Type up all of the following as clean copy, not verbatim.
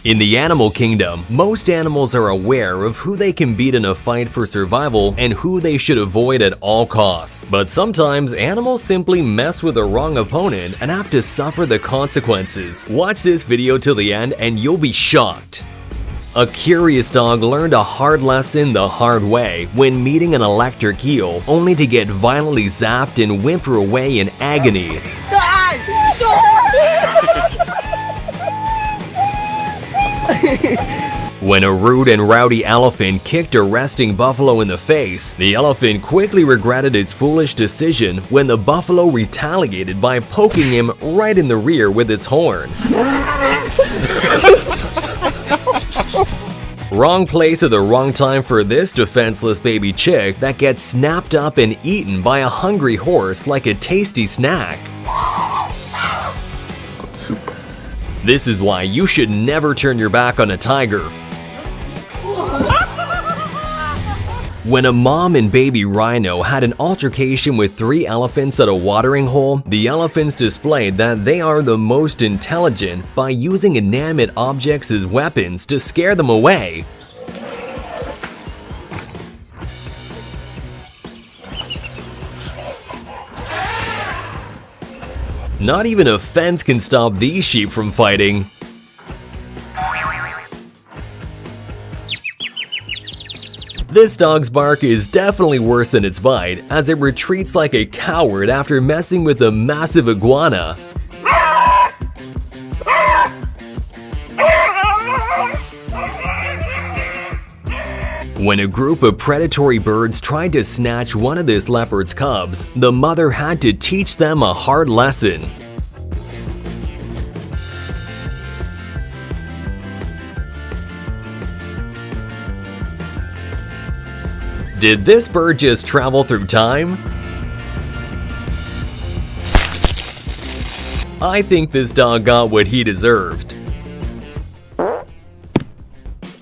In the animal kingdom, most animals are aware of who they can beat in a fight for survival and who they should avoid at all costs. But sometimes animals simply mess with the wrong opponent and have to suffer the consequences. Watch this video till the end and you'll be shocked. A curious dog learned a hard lesson the hard way when meeting an electric eel, only to get violently zapped and whimper away in agony. When a rude and rowdy elephant kicked a resting buffalo in the face, the elephant quickly regretted its foolish decision when the buffalo retaliated by poking him right in the rear with its horn. Wrong place at the wrong time for this defenseless baby chick that gets snapped up and eaten by a hungry horse like a tasty snack. This is why you should never turn your back on a tiger. When a mom and baby rhino had an altercation with 3 elephants at a watering hole, the elephants displayed that they are the most intelligent by using inanimate objects as weapons to scare them away. Not even a fence can stop these sheep from fighting. This dog's bark is definitely worse than its bite, as it retreats like a coward after messing with a massive iguana. When a group of predatory birds tried to snatch one of this leopard's cubs, the mother had to teach them a hard lesson. Did this bird just travel through time? I think this dog got what he deserved.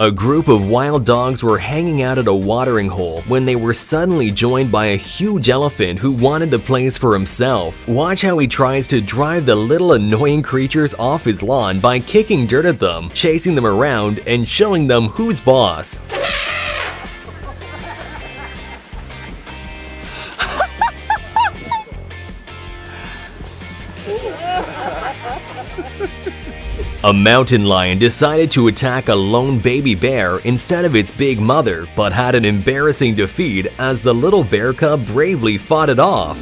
A group of wild dogs were hanging out at a watering hole when they were suddenly joined by a huge elephant who wanted the place for himself. Watch how he tries to drive the little annoying creatures off his lawn by kicking dirt at them, chasing them around, and showing them who's boss. A mountain lion decided to attack a lone baby bear instead of its big mother, but had an embarrassing defeat as the little bear cub bravely fought it off.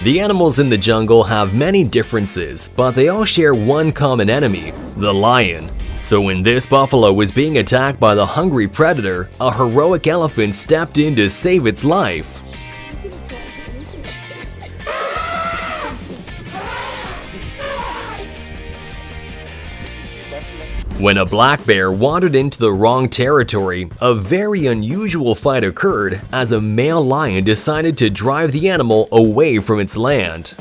The animals in the jungle have many differences, but they all share one common enemy, the lion. So when this buffalo was being attacked by the hungry predator, a heroic elephant stepped in to save its life. When a black bear wandered into the wrong territory, a very unusual fight occurred as a male lion decided to drive the animal away from its land.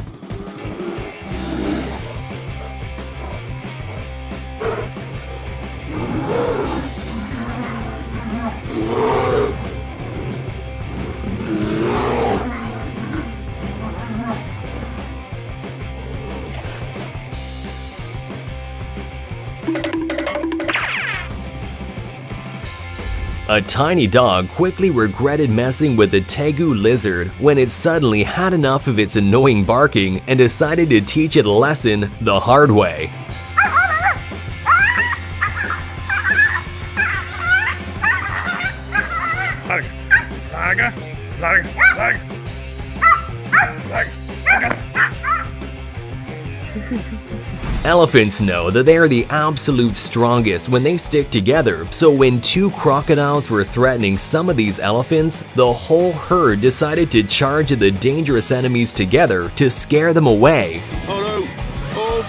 A tiny dog quickly regretted messing with the tegu lizard when it suddenly had enough of its annoying barking and decided to teach it a lesson the hard way. Elephants know that they are the absolute strongest when they stick together, so when 2 crocodiles were threatening some of these elephants, the whole herd decided to charge at the dangerous enemies together to scare them away. Oh no! Oh!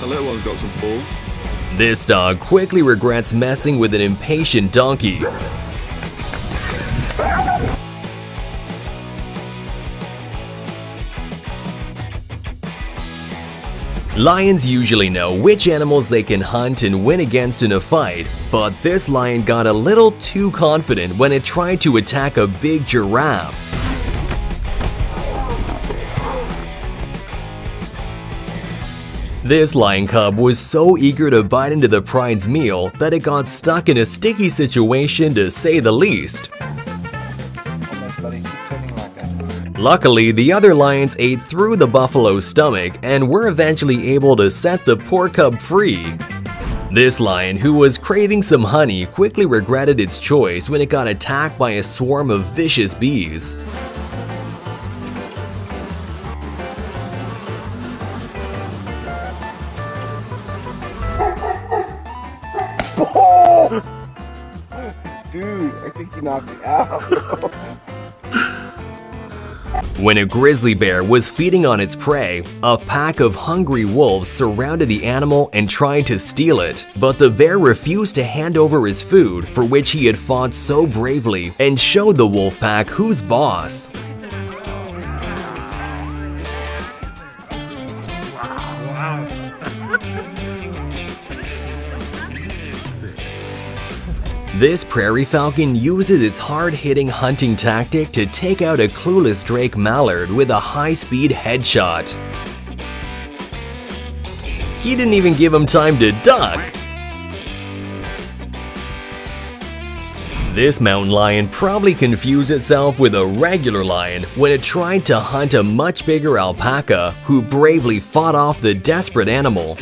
The little one's got some balls. This dog quickly regrets messing with an impatient donkey. Lions usually know which animals they can hunt and win against in a fight, but this lion got a little too confident when it tried to attack a big giraffe. This lion cub was so eager to bite into the pride's meal that it got stuck in a sticky situation, to say the least. Luckily, the other lions ate through the buffalo's stomach and were eventually able to set the poor cub free. This lion, who was craving some honey, quickly regretted its choice when it got attacked by a swarm of vicious bees. Dude, I think you knocked me out. When a grizzly bear was feeding on its prey, a pack of hungry wolves surrounded the animal and tried to steal it. But the bear refused to hand over his food, for which he had fought so bravely, and showed the wolf pack who's boss. This prairie falcon uses its hard-hitting hunting tactic to take out a clueless drake mallard with a high-speed headshot. He didn't even give him time to duck. This mountain lion probably confused itself with a regular lion when it tried to hunt a much bigger alpaca, who bravely fought off the desperate animal.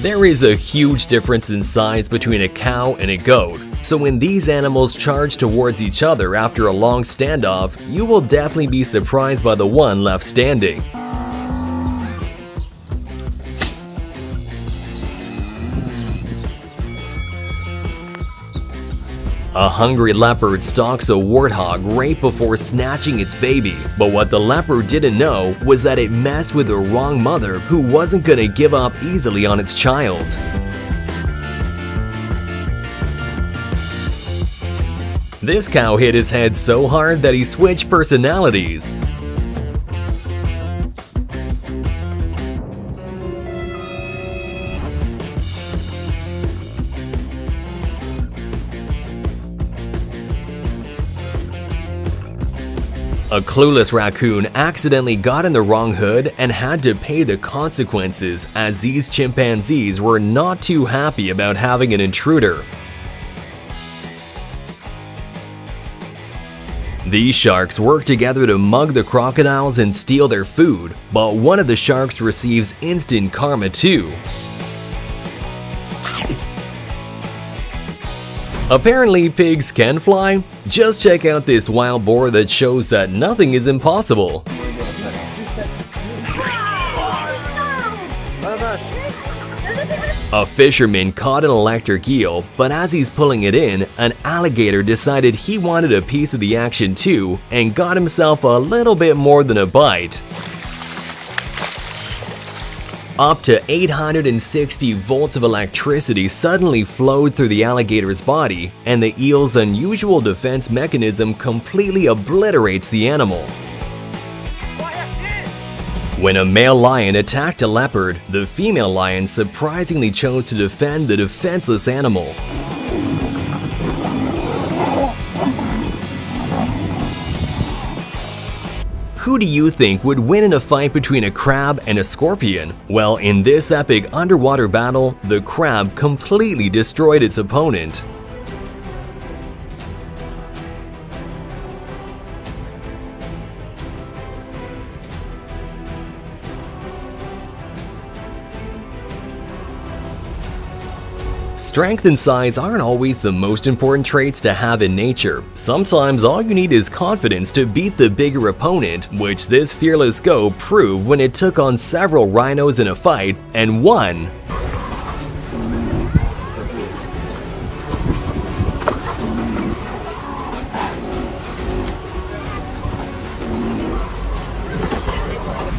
There is a huge difference in size between a cow and a goat, so when these animals charge towards each other after a long standoff, you will definitely be surprised by the one left standing. A hungry leopard stalks a warthog right before snatching its baby, but what the leopard didn't know was that it messed with the wrong mother, who wasn't gonna give up easily on its child. This cow hit his head so hard that he switched personalities. A clueless raccoon accidentally got in the wrong hood and had to pay the consequences, as these chimpanzees were not too happy about having an intruder. These sharks work together to mug the crocodiles and steal their food, but one of the sharks receives instant karma too. Apparently, pigs can fly. Just check out this wild boar that shows that nothing is impossible. A fisherman caught an electric eel, but as he's pulling it in, an alligator decided he wanted a piece of the action too and got himself a little bit more than a bite. Up to 860 volts of electricity suddenly flowed through the alligator's body, and the eel's unusual defense mechanism completely obliterates the animal. When a male lion attacked a leopard, the female lion surprisingly chose to defend the defenseless animal. Who do you think would win in a fight between a crab and a scorpion? Well, in this epic underwater battle, the crab completely destroyed its opponent. Strength and size aren't always the most important traits to have in nature. Sometimes all you need is confidence to beat the bigger opponent, which this fearless goat proved when it took on several rhinos in a fight and won.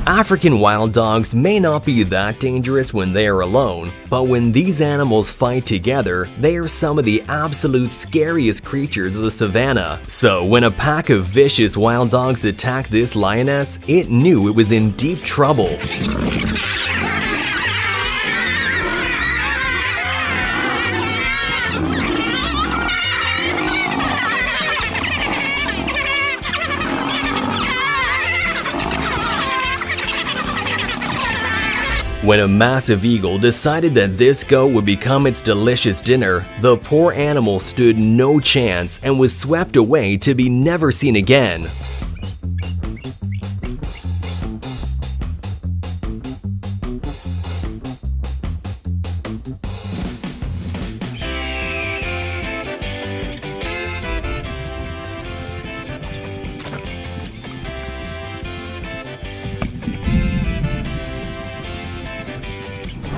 African wild dogs may not be that dangerous when they are alone, but when these animals fight together, they are some of the absolute scariest creatures of the savannah. So when a pack of vicious wild dogs attacked this lioness, it knew it was in deep trouble. When a massive eagle decided that this goat would become its delicious dinner, the poor animal stood no chance and was swept away to be never seen again.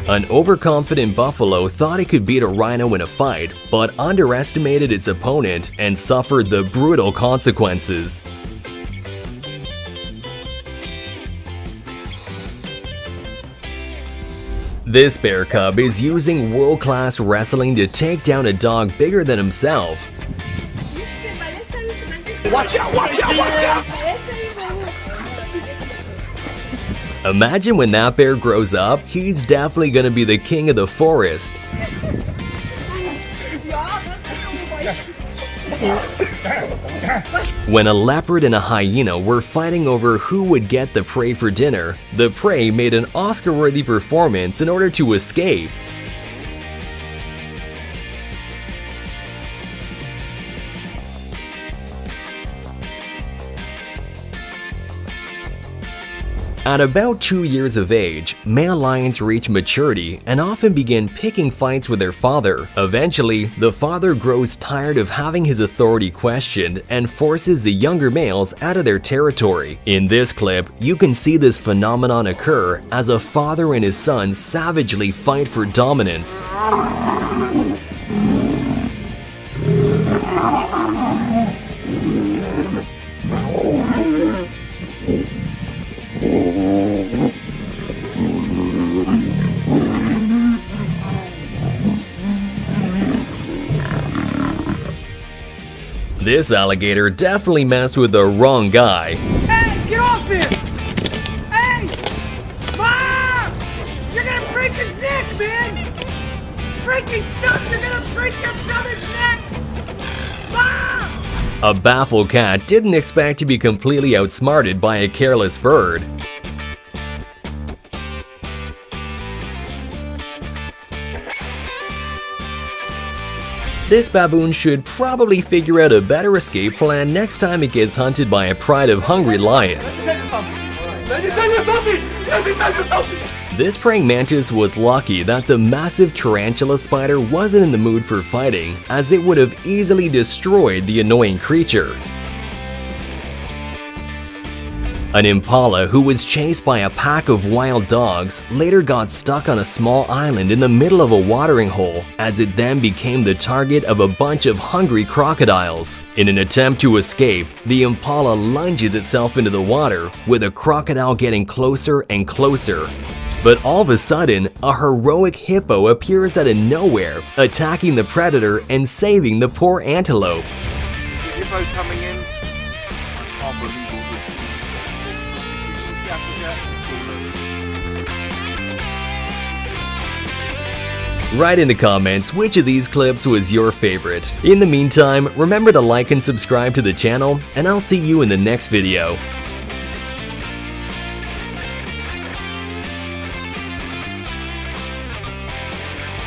An overconfident buffalo thought it could beat a rhino in a fight, but underestimated its opponent and suffered the brutal consequences. This bear cub is using world-class wrestling to take down a dog bigger than himself. Watch out, watch out, watch out! Imagine when that bear grows up, he's definitely gonna be the king of the forest. When a leopard and a hyena were fighting over who would get the prey for dinner, the prey made an Oscar-worthy performance in order to escape. At about 2 years of age, male lions reach maturity and often begin picking fights with their father. Eventually, the father grows tired of having his authority questioned and forces the younger males out of their territory. In this clip, you can see this phenomenon occur as a father and his son savagely fight for dominance. This alligator definitely messed with the wrong guy. Hey, get off him! Hey! Mom! You're gonna break his neck, man! Freaky stuff! You're gonna break your brother's neck! Mom! A baffled cat didn't expect to be completely outsmarted by a careless bird. This baboon should probably figure out a better escape plan next time it gets hunted by a pride of hungry lions. This praying mantis was lucky that the massive tarantula spider wasn't in the mood for fighting, as it would have easily destroyed the annoying creature. An impala who was chased by a pack of wild dogs later got stuck on a small island in the middle of a watering hole, as it then became the target of a bunch of hungry crocodiles. In an attempt to escape, the impala lunges itself into the water, with a crocodile getting closer and closer. But all of a sudden, a heroic hippo appears out of nowhere, attacking the predator and saving the poor antelope. Hippo coming in. Unbelievable. Write in the comments which of these clips was your favorite. In the meantime, remember to like and subscribe to the channel, and I'll see you in the next video.